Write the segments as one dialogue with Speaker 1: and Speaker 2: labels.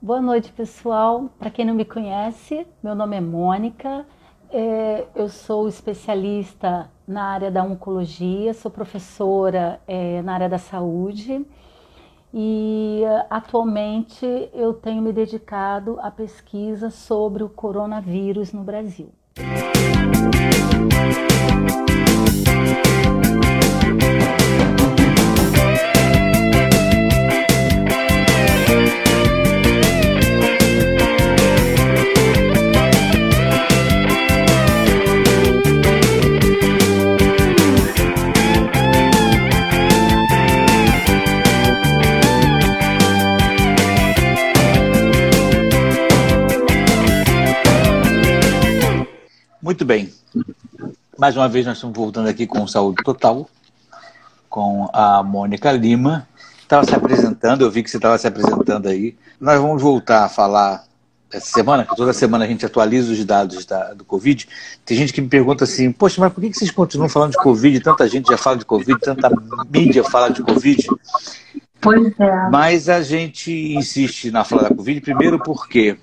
Speaker 1: Boa noite, pessoal. Para quem não me conhece, meu nome é Mônica. Eu sou especialista na área da oncologia, sou professora na área da saúde e atualmente eu tenho me dedicado à pesquisa sobre o coronavírus no Brasil.
Speaker 2: Muito bem, mais uma vez nós estamos voltando aqui com Saúde Total, com a Mônica Lima. Estava se apresentando, eu vi que você estava se apresentando aí. Nós vamos voltar a falar essa semana, que toda semana a gente atualiza os dados do Covid. Tem gente que me pergunta assim, poxa, mas por que vocês continuam falando de Covid? Tanta gente já fala de Covid, tanta mídia fala de Covid.
Speaker 3: Pois é.
Speaker 2: Mas a gente insiste na fala da Covid, primeiro porque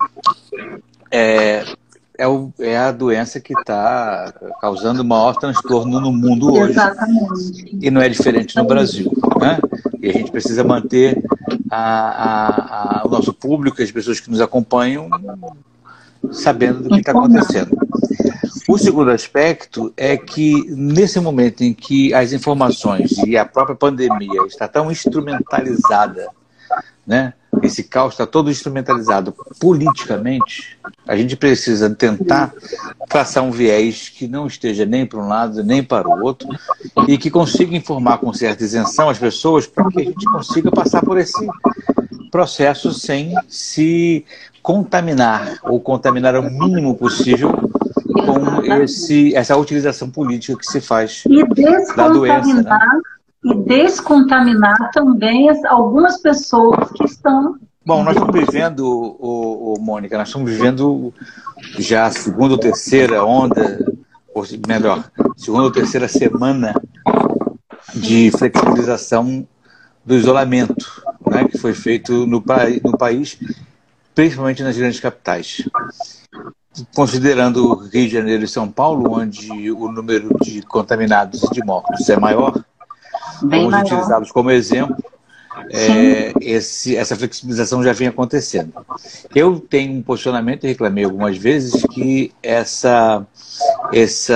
Speaker 2: é a doença que está causando o maior transtorno no mundo hoje.
Speaker 3: Exatamente.
Speaker 2: E não é diferente no Brasil, né? E a gente precisa manter o nosso público, as pessoas que nos acompanham, sabendo do que está acontecendo. O segundo aspecto é que, nesse momento em que as informações e a própria pandemia está tão instrumentalizada, né? Esse caos está todo instrumentalizado politicamente, a gente precisa tentar traçar um viés que não esteja nem para um lado nem para o outro e que consiga informar com certa isenção as pessoas para que a gente consiga passar por esse processo sem se contaminar ou contaminar o mínimo possível com essa utilização política que se faz da doença, né?
Speaker 3: E descontaminar também algumas pessoas que estão...
Speaker 2: Bom, nós estamos vivendo, Mônica, nós estamos vivendo já a segunda ou terceira onda, ou melhor, segunda ou terceira semana de flexibilização do isolamento, né, que foi feito no país, principalmente nas grandes capitais. Considerando Rio de Janeiro e São Paulo, onde o número de contaminados e de mortos é maior, vamos utilizá-los como exemplo. Essa flexibilização já vem acontecendo. Eu tenho um posicionamento e reclamei algumas vezes que essa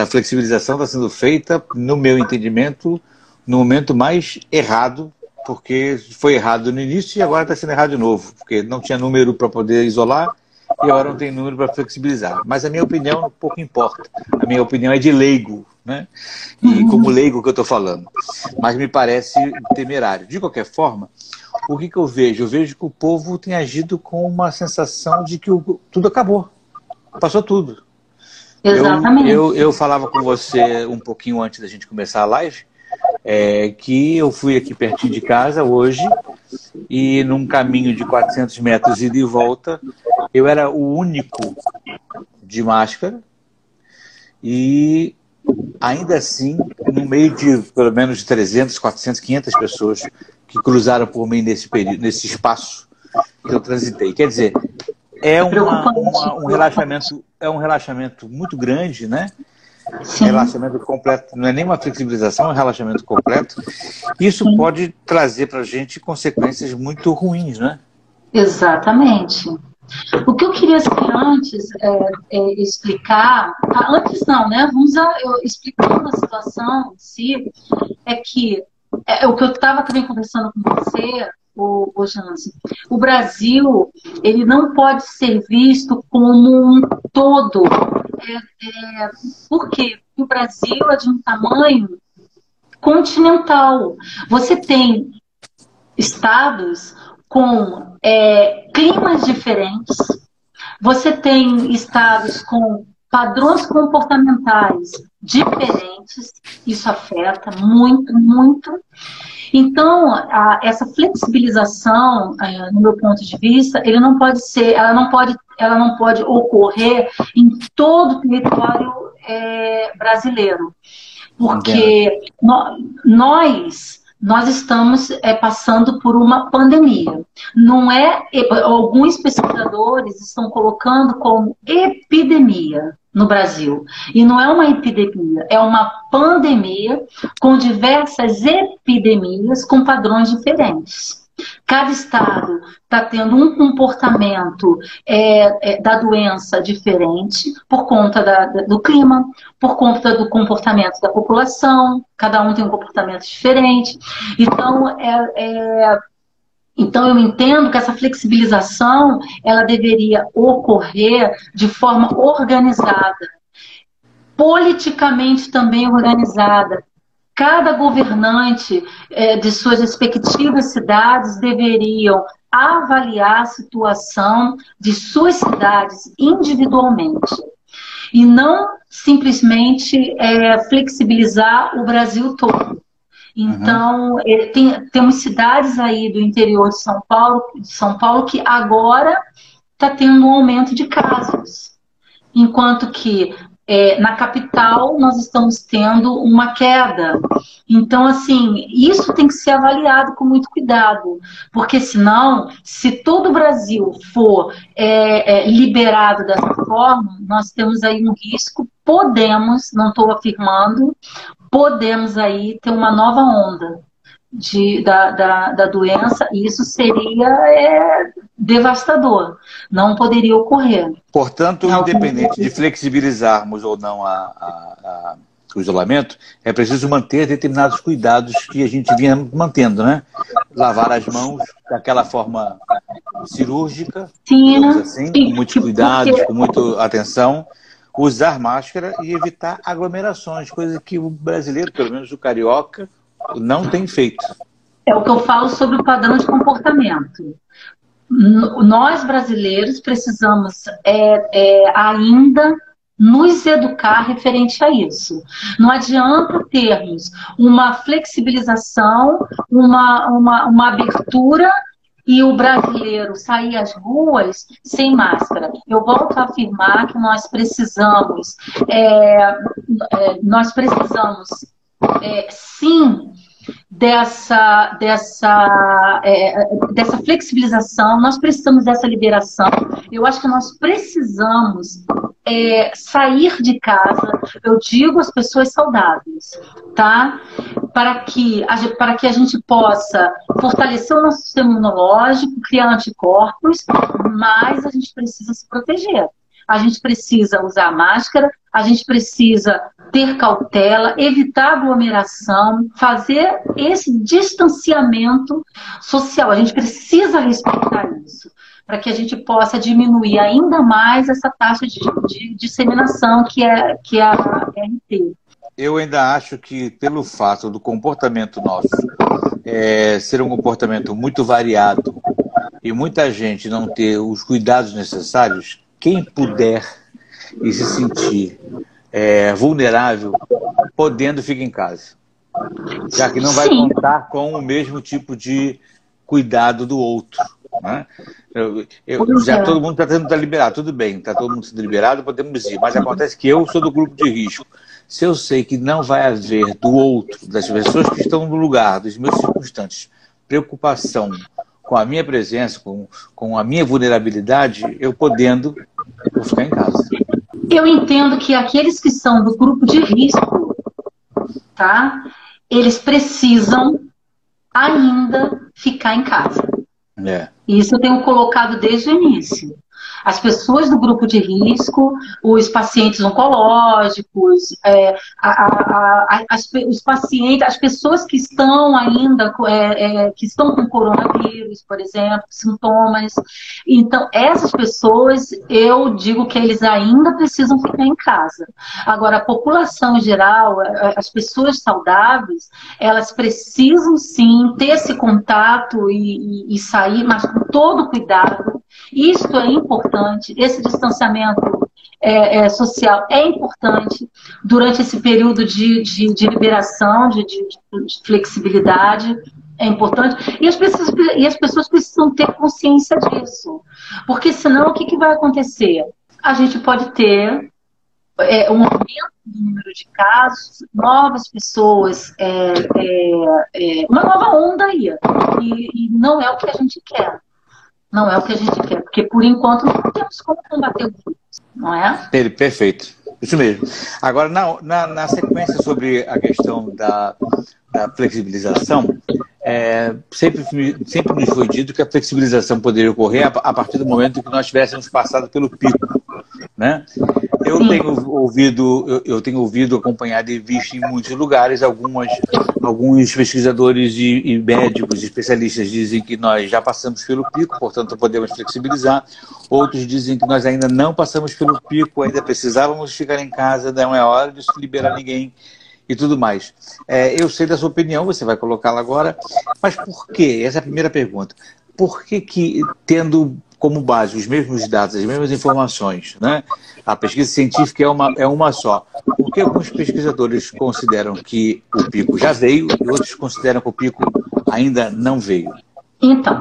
Speaker 2: flexibilização está sendo feita, no meu entendimento, no momento mais errado, porque foi errado no início e agora está sendo errado de novo, porque não tinha número para poder isolar e agora não tem número para flexibilizar. Mas a minha opinião pouco importa. A minha opinião é de leigo, né? E como leigo que eu estou falando. Mas me parece temerário. De qualquer forma, o que eu vejo? Eu vejo que o povo tem agido com uma sensação de que tudo acabou. Passou tudo.
Speaker 3: Exatamente.
Speaker 2: Eu falava com você um pouquinho antes da gente começar a live, que eu fui aqui pertinho de casa hoje e num caminho de 400 metros ida e volta, eu era o único de máscara e ainda assim, no meio de pelo menos de 300, 400, 500 pessoas que cruzaram por mim nesse espaço que eu transitei. Quer dizer, é um relaxamento muito grande, né?
Speaker 3: Sim.
Speaker 2: Relaxamento completo, não é nem uma flexibilização, é um relaxamento completo. Isso pode trazer para a gente consequências muito ruins, né?
Speaker 3: Exatamente. O que eu queria antes explicar, antes não, né? Explicando a situação em si, é que o que eu estava também conversando com você, o Jansen, o Brasil, ele não pode ser visto como um todo. Por quê? Porque o Brasil é de um tamanho continental. Você tem estados com climas diferentes, você tem estados com padrões comportamentais diferentes, isso afeta muito, muito. Então, essa flexibilização, no meu ponto de vista, ela não pode ocorrer em todo o território brasileiro, porque nós nós estamos passando por uma pandemia. Não é, alguns pesquisadores estão colocando como epidemia no Brasil. E não é uma epidemia, é uma pandemia com diversas epidemias com padrões diferentes. Cada estado está tendo um comportamento da doença diferente por conta do clima, por conta do comportamento da população, cada um tem um comportamento diferente. Então eu entendo que essa flexibilização ela deveria ocorrer de forma organizada, politicamente também organizada. Cada governante de suas respectivas cidades deveriam avaliar a situação de suas cidades individualmente e não simplesmente flexibilizar o Brasil todo. Então, temos cidades aí do interior de São Paulo que agora está tendo um aumento de casos, enquanto que na capital nós estamos tendo uma queda. Então, assim, isso tem que ser avaliado com muito cuidado, porque senão, se todo o Brasil for liberado dessa forma, nós temos aí um risco, não estou afirmando, podemos aí ter uma nova onda da doença, e isso seria devastador, não poderia ocorrer.
Speaker 2: Portanto, independente de flexibilizarmos ou não o isolamento, é preciso manter determinados cuidados que a gente vinha mantendo, né? Lavar as mãos daquela forma cirúrgica, digamos assim, com muitos cuidados, com muita atenção, usar máscara e evitar aglomerações, coisa que o brasileiro, pelo menos o carioca, não tem feito.
Speaker 3: É o que eu falo sobre o padrão de comportamento. Nós, brasileiros, precisamos ainda nos educar referente a isso. Não adianta termos uma flexibilização, uma abertura e o brasileiro sair às ruas sem máscara. Eu volto a afirmar que nós precisamos sim, dessa flexibilização, nós precisamos dessa liberação. Eu acho que nós precisamos sair de casa, eu digo às pessoas saudáveis, tá? Para que a gente possa fortalecer o nosso sistema imunológico, criar anticorpos, mas a gente precisa se proteger. A gente precisa usar máscara, a gente precisa ter cautela, evitar aglomeração, fazer esse distanciamento social. A gente precisa respeitar isso, para que a gente possa diminuir ainda mais essa taxa de disseminação que é a RT.
Speaker 2: Eu ainda acho que, pelo fato do comportamento nosso ser um comportamento muito variado e muita gente não ter os cuidados necessários, quem puder e se sentir vulnerável, podendo, fica em casa. Já que não vai contar com o mesmo tipo de cuidado do outro. Né? Todo mundo está sendo liberado, tudo bem, está todo mundo sendo liberado, podemos ir. Mas acontece que eu sou do grupo de risco. Se eu sei que não vai haver do outro, das pessoas que estão no lugar, dos meus circunstantes, preocupação com a minha presença, com a minha vulnerabilidade, eu podendo, vou ficar em casa.
Speaker 3: Eu entendo que aqueles que são do grupo de risco, tá? Eles precisam ainda ficar em casa. Isso eu tenho colocado desde o início. As pessoas do grupo de risco, os pacientes oncológicos, os pacientes, as pessoas que estão ainda, que estão com coronavírus, por exemplo, sintomas. Então, essas pessoas, eu digo que eles ainda precisam ficar em casa. Agora, a população em geral, as pessoas saudáveis, elas precisam sim ter esse contato e sair, mas com todo cuidado. Isto é importante, esse distanciamento social é importante durante esse período de liberação, de flexibilidade, é importante. E as pessoas precisam ter consciência disso, porque senão o que vai acontecer? A gente pode ter um aumento do número de casos, novas pessoas, uma nova onda aí. E não é o que a gente quer. Não é o que a gente quer, porque por enquanto não temos como combater o vírus, não é?
Speaker 2: Perfeito. Isso mesmo. Agora, na sequência sobre a questão da flexibilização, sempre nos foi dito que a flexibilização poderia ocorrer a partir do momento em que nós tivéssemos passado pelo pico, né? Eu tenho ouvido, acompanhado e visto em muitos lugares, alguns pesquisadores e médicos, especialistas dizem que nós já passamos pelo pico, portanto podemos flexibilizar. Outros dizem que nós ainda não passamos pelo pico, ainda precisávamos ficar em casa, não é hora de liberar ninguém e tudo mais. Eu sei da sua opinião, você vai colocá-la agora, mas por quê? Essa é a primeira pergunta. Por que tendo como base os mesmos dados, as mesmas informações, né? A pesquisa científica é uma só. Por que alguns pesquisadores consideram que o pico já veio e outros consideram que o pico ainda não veio?
Speaker 3: Então,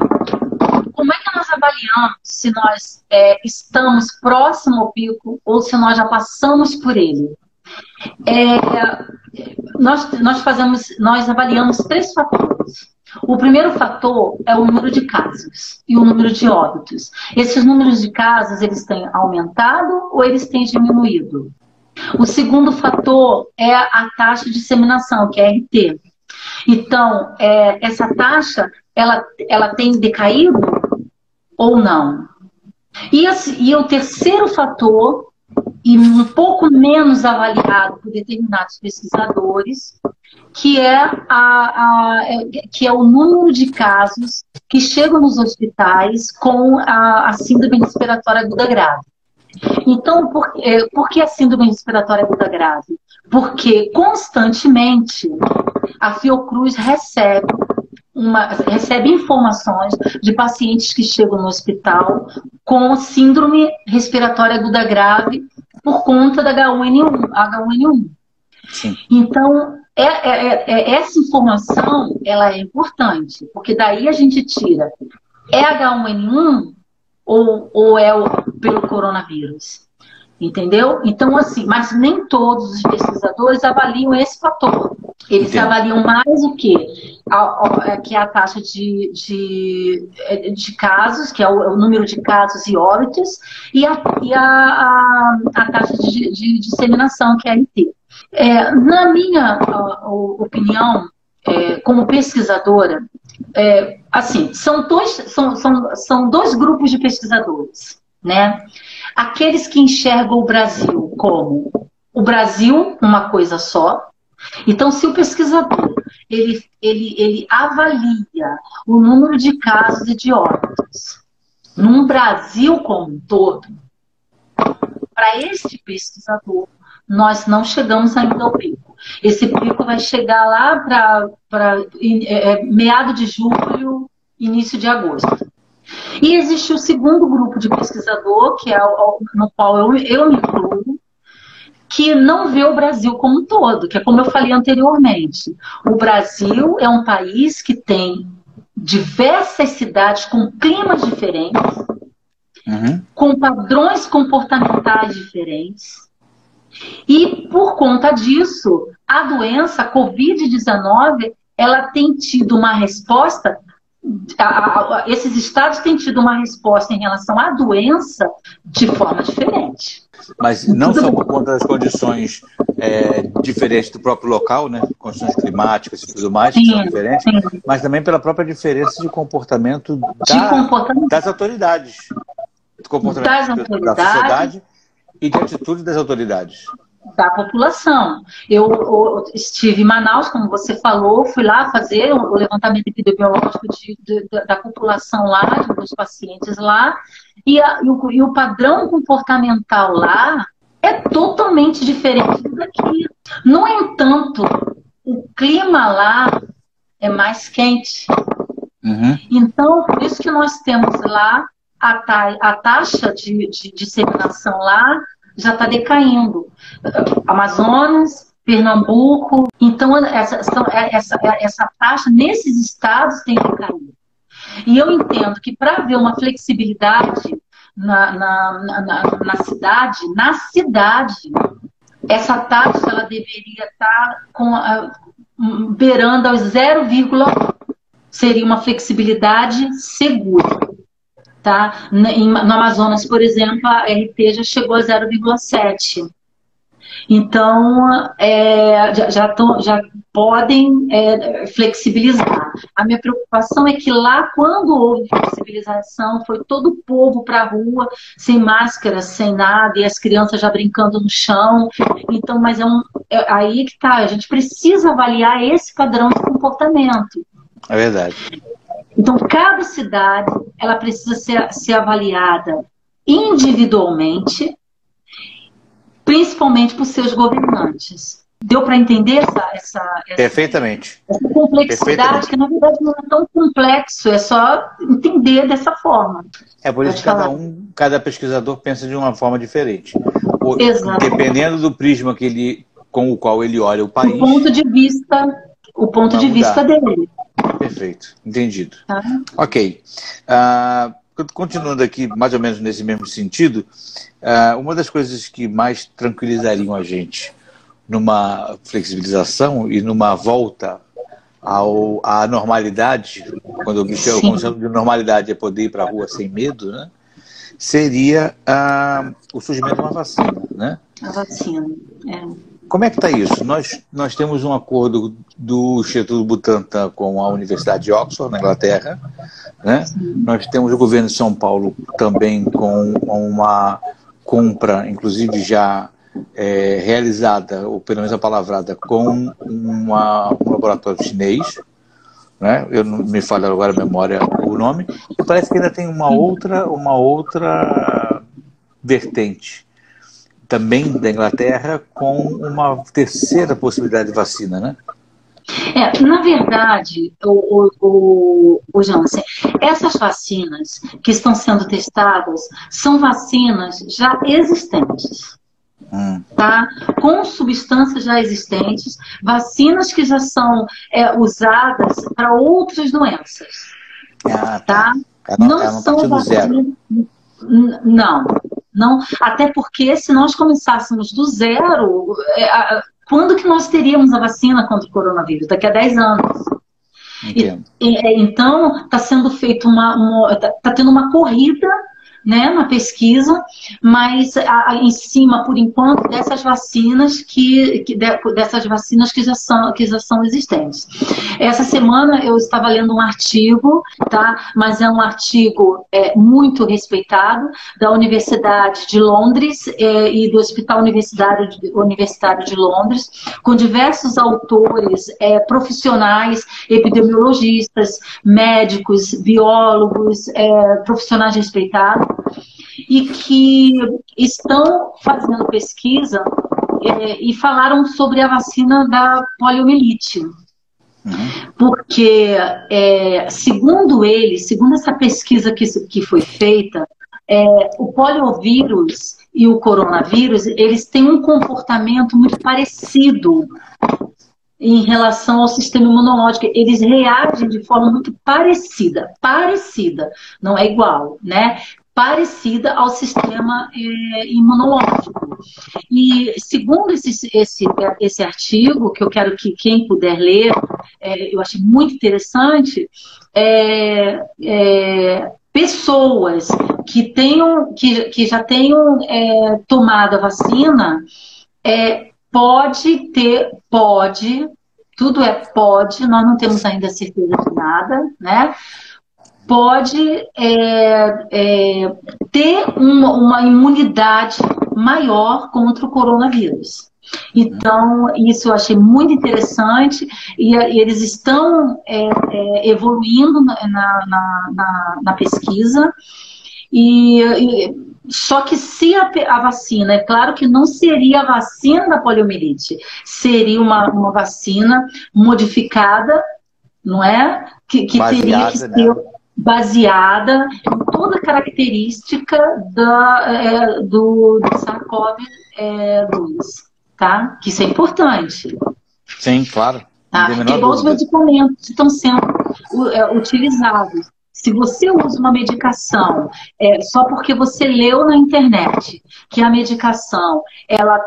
Speaker 3: como é que nós avaliamos se nós estamos próximo ao pico ou se nós já passamos por ele? Nós avaliamos 3 fatores. O primeiro fator é o número de casos e o número de óbitos. Esses números de casos, eles têm aumentado ou eles têm diminuído? O segundo fator é a taxa de disseminação, que é a RT. Então, essa taxa, ela tem decaído ou não? E o terceiro fator, e um pouco menos avaliado por determinados pesquisadores, que é o número de casos que chegam nos hospitais com a síndrome respiratória aguda grave. Então, por que a síndrome respiratória aguda grave? Porque constantemente a Fiocruz recebe informações de pacientes que chegam no hospital com síndrome respiratória aguda grave por conta da H1N1.
Speaker 2: Sim.
Speaker 3: Então, essa informação ela é importante, porque daí a gente tira, H1N1 ou pelo coronavírus? Entendeu? Então, assim, mas nem todos os pesquisadores avaliam esse fator. Eles avaliam mais o quê? Que é a taxa de casos, que é o número de casos e óbitos, e a taxa de disseminação, que é a RT. Na minha opinião, como pesquisadora, assim, são dois grupos de pesquisadores, né? Aqueles que enxergam o Brasil como o Brasil, uma coisa só. Então, se o pesquisador ele avalia o número de casos e de óbitos num Brasil como um todo, para este pesquisador, nós não chegamos ainda ao pico. Esse pico vai chegar lá para meado de julho, início de agosto. E existe o segundo grupo de pesquisador, que é no qual eu me incluo, que não vê o Brasil como um todo, que é como eu falei anteriormente. O Brasil é um país que tem diversas cidades com climas diferentes, com padrões comportamentais diferentes, e por conta disso, a doença, a Covid-19, ela tem tido uma resposta, esses estados têm tido uma resposta em relação à doença de forma diferente.
Speaker 2: Mas não só por conta das condições diferentes do próprio local, né? Condições climáticas e tudo mais, que são diferentes, mas também pela própria diferença de comportamento das autoridades. Do comportamento da sociedade e de atitude das autoridades.
Speaker 3: Da população. Eu estive em Manaus, como você falou, fui lá fazer o levantamento epidemiológico da população lá, dos pacientes lá, e o padrão comportamental lá é totalmente diferente do daqui. No entanto, o clima lá é mais quente. Então, por isso que nós temos lá a taxa de disseminação lá já está decaindo. Amazonas, Pernambuco. Então, essa taxa nesses estados tem decaído. E eu entendo que para haver uma flexibilidade na cidade, essa taxa ela deveria estar beirando aos 0,1. Seria uma flexibilidade segura. Tá? No Amazonas, por exemplo, a RT já chegou a 0,7. Então, já podem flexibilizar. A minha preocupação é que lá, quando houve flexibilização, foi todo o povo para a rua, sem máscara, sem nada, e as crianças já brincando no chão. Então, mas aí que tá, a gente precisa avaliar esse padrão de comportamento.
Speaker 2: É verdade.
Speaker 3: Então, cada cidade ela precisa ser avaliada individualmente, principalmente por seus governantes. Deu para entender
Speaker 2: Perfeitamente.
Speaker 3: Essa complexidade, que na verdade não é tão complexo, é só entender dessa forma.
Speaker 2: É por isso que cada pesquisador pensa de uma forma diferente.
Speaker 3: Exato.
Speaker 2: Dependendo do prisma com o qual ele olha o país.
Speaker 3: O ponto de vista dele.
Speaker 2: Perfeito, entendido.
Speaker 3: Tá.
Speaker 2: Ok. Continuando aqui, mais ou menos nesse mesmo sentido, uma das coisas que mais tranquilizariam a gente numa flexibilização e numa volta à normalidade, quando eu chamo de normalidade é poder ir para a rua sem medo, né, seria o surgimento de uma vacina. Né?
Speaker 3: A vacina,
Speaker 2: Como é que está isso? Nós temos um acordo do Instituto Butantan com a Universidade de Oxford, na Inglaterra. Né? Nós temos o governo de São Paulo também com uma compra, inclusive já realizada, ou pelo menos apalavrada, com um laboratório chinês. Né? Eu não me falha agora a memória o nome. E parece que ainda tem uma outra vertente também da Inglaterra, com uma terceira possibilidade de vacina, né?
Speaker 3: Na verdade, o Jansen, essas vacinas que estão sendo testadas são vacinas já existentes. Tá? Com substâncias já existentes, vacinas que já são usadas para outras doenças. Tá? Não são vacinas... Não, até porque se nós começássemos do zero, quando que nós teríamos a vacina contra o coronavírus? Daqui a 10 anos. Então, está sendo feita está tendo uma corrida, né, na pesquisa, mas em cima, por enquanto, dessas vacinas que já são existentes. Essa semana eu estava lendo um artigo, tá? Mas é um artigo muito respeitado, da Universidade de Londres e do Hospital Universitário de Londres, com diversos autores profissionais, epidemiologistas, médicos, biólogos, profissionais respeitados, e que estão fazendo pesquisa e falaram sobre a vacina da poliomielite. Porque, segundo essa pesquisa que foi feita, o poliovírus e o coronavírus, eles têm um comportamento muito parecido em relação ao sistema imunológico. Eles reagem de forma muito parecida, não é igual, né? Parecida ao sistema imunológico. E segundo esse artigo, que eu quero que quem puder ler, eu achei muito interessante, pessoas que já tenham tomado a vacina, tudo pode, nós não temos ainda certeza de nada, né? Pode ter uma imunidade maior contra o coronavírus. Então, isso eu achei muito interessante, e eles estão evoluindo na pesquisa. Só que se a vacina, é claro que não seria a vacina da poliomielite, seria uma vacina modificada, não é? Que teria que ser baseada em toda a característica do SARS-CoV-2, tá? Que isso é importante.
Speaker 2: Sim, claro.
Speaker 3: Tá? Porque igual os medicamentos estão sendo utilizados. Se você usa uma medicação só porque você leu na internet que a medicação ela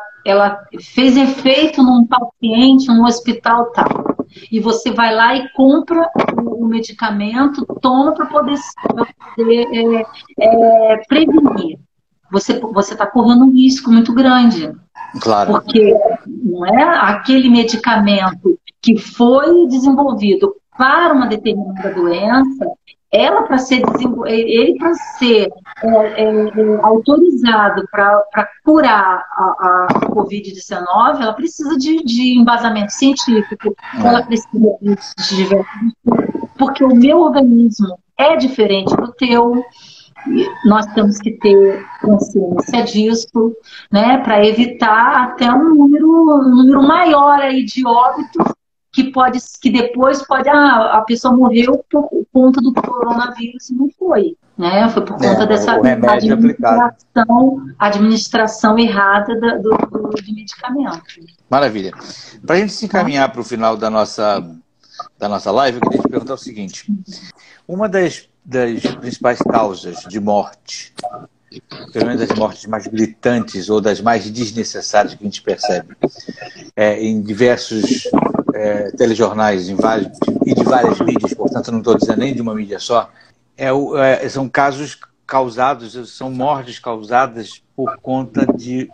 Speaker 3: fez efeito num paciente, num hospital tal, e você vai lá e compra o medicamento, toma para poder prevenir, você está correndo um risco muito grande.
Speaker 2: Claro.
Speaker 3: Porque não é aquele medicamento que foi desenvolvido para uma determinada doença, ele para ser autorizado para curar a Covid-19, ela precisa de embasamento científico, ela precisa de diversos, porque o meu organismo é diferente do teu. Nós temos que ter consciência disso, né, para evitar até um número maior aí de óbitos que depois pode a pessoa morreu por conta do coronavírus e não foi, né? Foi por conta dessa administração errada de medicamento.
Speaker 2: Maravilha. Para a gente se encaminhar para o final da nossa live, eu queria te perguntar o seguinte: uma das principais causas de morte, pelo menos das mortes mais gritantes ou das mais desnecessárias que a gente percebe em diversos telejornais e de várias mídias, portanto não estou dizendo nem de uma mídia só, são casos causados, são mortes causadas por conta de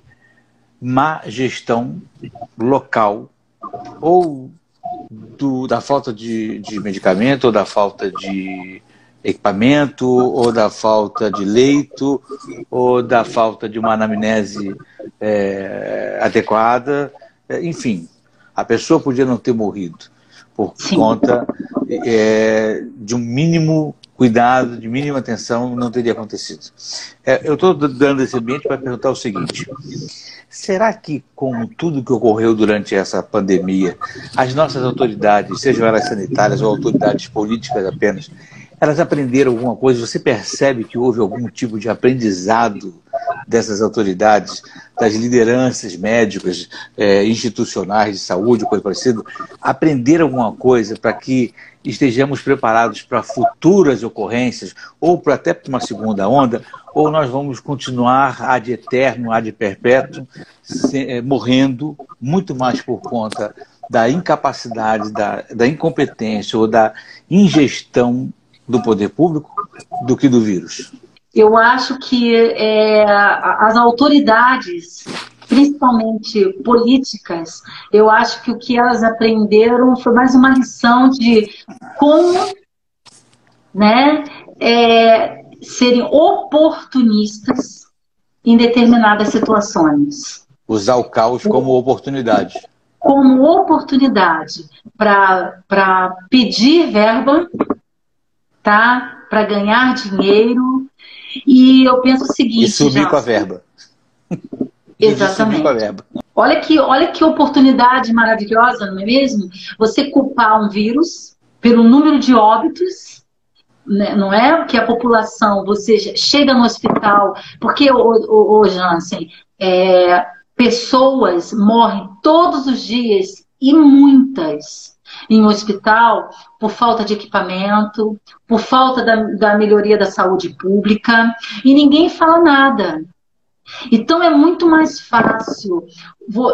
Speaker 2: má gestão local ou da falta de medicamento, ou da falta de equipamento, ou da falta de leito, ou da falta de uma anamnese adequada, enfim, a pessoa podia não ter morrido por conta de um mínimo cuidado, de mínima atenção, não teria acontecido. Eu estou dando esse ambiente para perguntar o seguinte: será que, com tudo que ocorreu durante essa pandemia, as nossas autoridades, sejam elas sanitárias ou autoridades políticas apenas, elas aprenderam alguma coisa? Você percebe que houve algum tipo de aprendizado dessas autoridades, das lideranças médicas, institucionais de saúde, coisa parecida? Aprenderam alguma coisa para que estejamos preparados para futuras ocorrências, ou até para uma segunda onda, ou nós vamos continuar ad eterno, ad perpétuo, morrendo muito mais por conta da incapacidade, da incompetência ou da ingestão do poder público do que do vírus?
Speaker 3: Eu acho que as autoridades, principalmente políticas, eu acho que o que elas aprenderam foi mais uma lição de como, né, serem oportunistas em determinadas situações.
Speaker 2: Usar o caos como oportunidade.
Speaker 3: Como oportunidade para pedir verba, tá? Para ganhar dinheiro. E eu penso o seguinte...
Speaker 2: E sumir com a verba.
Speaker 3: Exatamente.
Speaker 2: Com a verba.
Speaker 3: Olha que oportunidade maravilhosa, não é mesmo? Você culpar um vírus pelo número de óbitos, né? Não é que a população, você chega no hospital... Porque, Jansen, pessoas morrem todos os dias, e muitas, em hospital, por falta de equipamento, por falta da melhoria da saúde pública, e ninguém fala nada. Então é muito mais fácil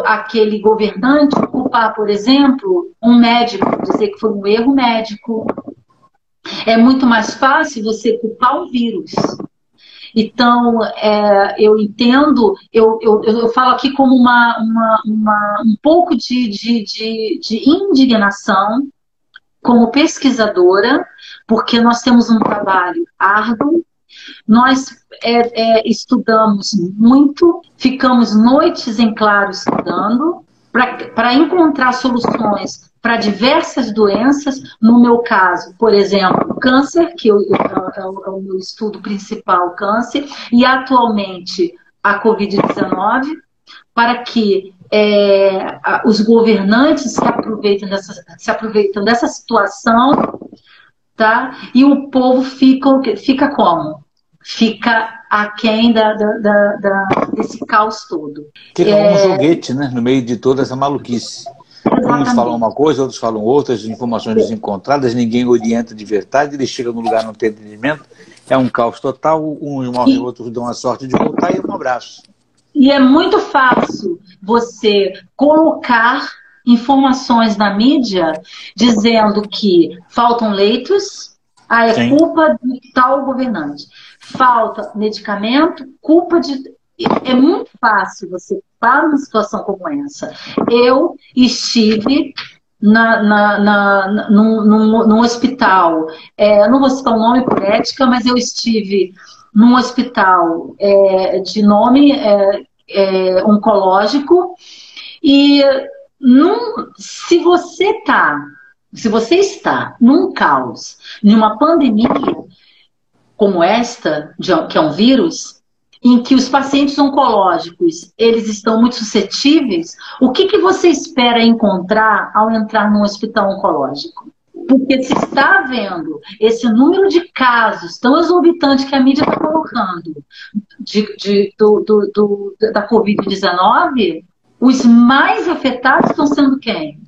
Speaker 3: aquele governante culpar, por exemplo, um médico, dizer que foi um erro médico. É muito mais fácil você culpar o vírus. Então, eu entendo, eu falo aqui como um pouco de indignação como pesquisadora, porque nós temos um trabalho árduo, nós estudamos muito, ficamos noites em claro estudando, para encontrar soluções para diversas doenças. No meu caso, por exemplo, câncer, que é o meu estudo principal, câncer, e atualmente a Covid-19, para que os governantes se aproveitem dessa situação, tá? E o povo fica como? Fica aquém desse caos todo.
Speaker 2: Fica como um joguete, né? No meio de toda essa maluquice. Uns falam uma coisa, outros falam outras, informações desencontradas, ninguém orienta de verdade, ele chega no lugar, não tem entendimento, é um caos total, uns morrem, outros dão a sorte de voltar e um abraço.
Speaker 3: E é muito fácil você colocar informações na mídia dizendo que faltam leitos, é culpa de tal governante. Falta medicamento, culpa de... É muito fácil você estar numa situação como essa. Eu estive num hospital, não vou citar o nome por ética, mas eu estive num hospital de nome oncológico e se você está num caos, numa pandemia como esta, que é um vírus, em que os pacientes oncológicos eles estão muito suscetíveis, o que você espera encontrar ao entrar num hospital oncológico? Porque se está vendo esse número de casos tão exorbitante que a mídia está colocando da Covid-19, os mais afetados estão sendo quem?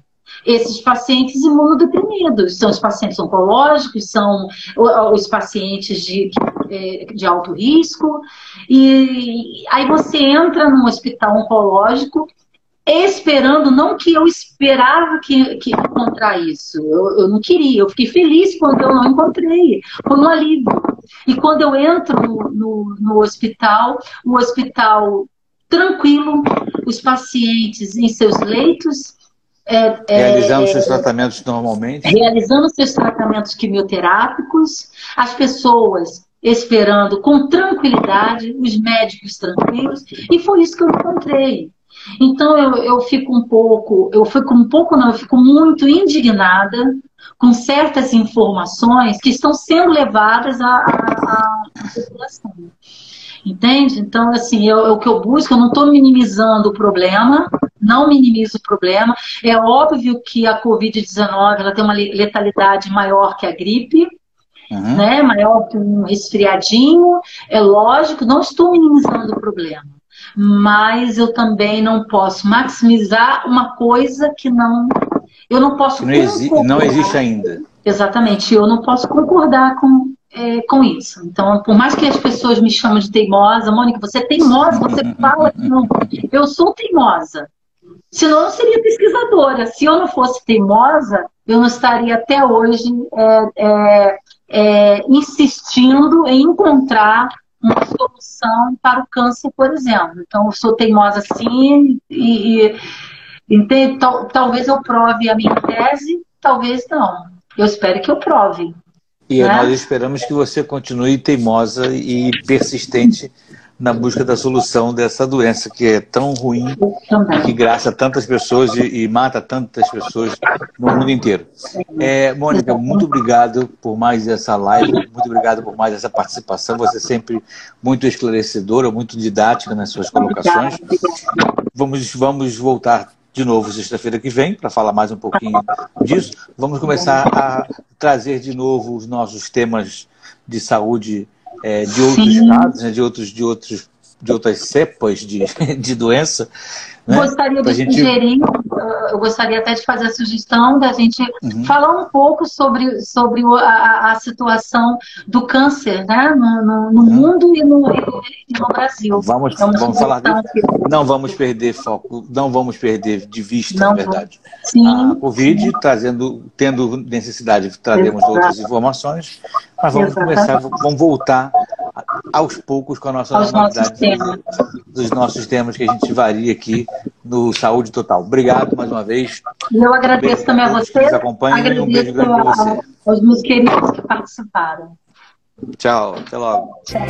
Speaker 3: Esses pacientes imunodeprimidos. São os pacientes oncológicos, são os pacientes de alto risco. E aí você entra num hospital oncológico esperando, não que eu esperava que encontrar isso. Eu não queria, eu fiquei feliz quando eu não encontrei. Foi um alívio. E quando eu entro no hospital, o hospital tranquilo, os pacientes em seus leitos,
Speaker 2: realizando seus tratamentos normalmente.
Speaker 3: Realizando seus tratamentos quimioterápicos, as pessoas esperando com tranquilidade, os médicos tranquilos, e foi isso que eu encontrei. Então eu fico muito indignada com certas informações que estão sendo levadas à população. Entende? Então, assim, o que eu busco, eu não estou minimizando o problema, não minimizo o problema. É óbvio que a Covid-19 ela tem uma letalidade maior que a gripe, né? Maior que um resfriadinho. É lógico, não estou minimizando o problema. Mas eu também não posso maximizar uma coisa que eu não posso concordar.
Speaker 2: Não existe ainda.
Speaker 3: Exatamente, eu não posso concordar com isso. Então, por mais que as pessoas me chamem de teimosa, Mônica, você é teimosa, você fala que não. Eu sou teimosa. Senão eu não seria pesquisadora. Se eu não fosse teimosa, eu não estaria até hoje insistindo em encontrar uma solução para o câncer, por exemplo. Então, eu sou teimosa sim talvez eu prove a minha tese, talvez não. Eu espero que eu prove.
Speaker 2: E nós esperamos que você continue teimosa e persistente na busca da solução dessa doença que é tão ruim e que graça tantas pessoas e mata tantas pessoas no mundo inteiro. Mônica, muito obrigado por mais essa live, muito obrigado por mais essa participação. Você é sempre muito esclarecedora, muito didática nas suas colocações. Vamos voltar de novo sexta-feira que vem para falar mais um pouquinho disso. Vamos começar a trazer de novo os nossos temas de saúde de outros casos, né, de outras cepas de doença. Né?
Speaker 3: Gostaria de sugerir, eu gostaria até de fazer a sugestão da gente falar um pouco sobre a situação do câncer, né? no mundo e no Brasil.
Speaker 2: Vamos falar disso. Não vamos perder foco, não vamos perder de vista, na verdade.
Speaker 3: Sim.
Speaker 2: A Covid, tendo necessidade, traremos outras informações, mas vamos voltar aos poucos com a nossa normalidade dos nossos temas que a gente varia aqui no Saúde Total. Obrigado mais uma vez.
Speaker 3: Eu agradeço também a você.
Speaker 2: Nos acompanham e um beijo grande para você.
Speaker 3: Aos meus queridos que participaram.
Speaker 2: Tchau, até logo.
Speaker 3: Tchau.